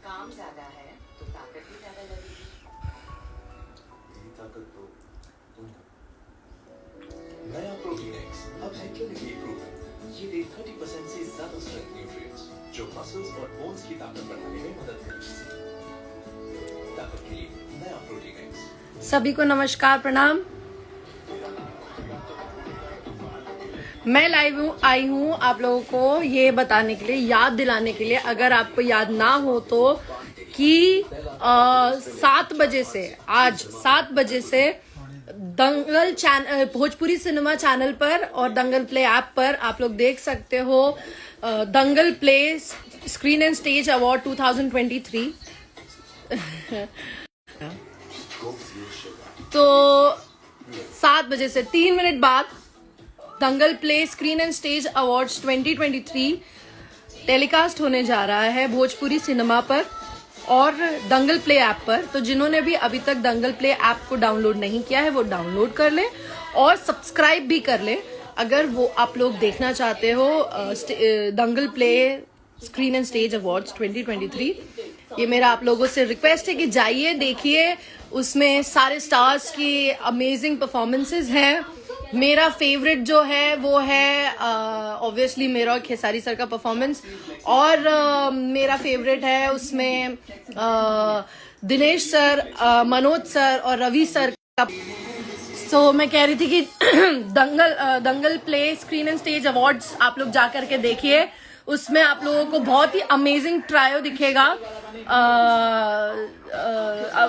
काम ज्यादा है तो ताकत भी ज्यादा लगेगी। यही ताकत तो तुम हो। नया प्रोटीन एक्स अब है क्लिनिकली प्रूवन। ये दे 30% से ज्यादा स्ट्रेंथ न्यूट्रिएंट्स जो मसल्स और बोन्स की ताकत बढ़ाने में मदद करेगी। ताकत के लिए नया प्रोटीन एक्स। सभी को नमस्कार, प्रणाम। मैं लाइव आई हूँ आप लोगों को ये बताने के लिए, याद दिलाने के लिए, अगर आपको याद ना हो तो, कि 7 बजे से, आज 7 बजे से दंगल चैनल, भोजपुरी सिनेमा चैनल पर और दंगल प्ले ऐप पर आप लोग देख सकते हो Dangal play screen and stage award 2023। तो 7 बजे से 3 मिनट बाद Dangal play screen and stage awards 2023 telecast होने जा रहा है भोजपुरी सिनेमा पर और दंगल प्ले ऐप पर। तो जिन्होंने भी अभी तक दंगल प्ले ऐप को डाउनलोड नहीं किया है वो डाउनलोड कर ले और सब्सक्राइब भी कर ले, अगर वो आप लोग देखना चाहते हो Dangal play screen and stage awards 2023। ये मेरा आप लोगों से रिक्वेस्ट है कि जाइए, देखिए, उसमें सारे स्टार्स की अमेजिंग परफॉर्मेंसेज हैं। मेरा फेवरेट जो है वो है ऑब्वियसली मेरा और खेसारी सर का परफॉर्मेंस, और मेरा फेवरेट है उसमें दिनेश सर, मनोज सर और रवि सर का। सो मैं कह रही थी कि Dangal play screen and stage awards आप लोग जाकर के देखिए, उसमें आप लोगों को बहुत ही अमेजिंग ट्रायो दिखेगा।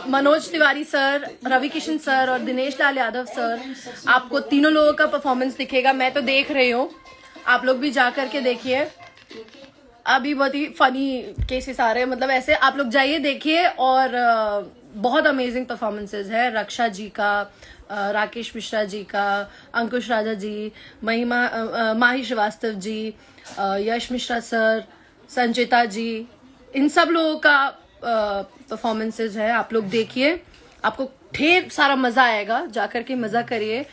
मनोज तिवारी सर, रवि किशन सर और दिनेश लाल यादव सर, आपको तीनों लोगों का परफॉर्मेंस दिखेगा। मैं तो देख रही हूँ, आप लोग भी जा करके देखिए। अभी बहुत ही फनी केसेस आ रहे हैं, मतलब ऐसे आप लोग जाइए देखिए, और बहुत अमेजिंग परफॉर्मेंसेज है रक्षा जी का, राकेश मिश्रा जी का, अंकुश राजा जी, माही श्रीवास्तव जी, यश मिश्रा सर, संचिता जी, इन सब लोगों का परफॉर्मेंसेज है। आप लोग देखिए, आपको ढेर सारा मजा आएगा, जाकर के मजा करिए।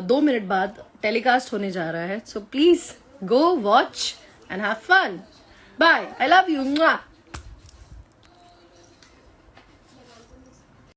2 मिनट बाद टेलीकास्ट होने जा रहा है, so please go watch and have fun. Bye, I love you.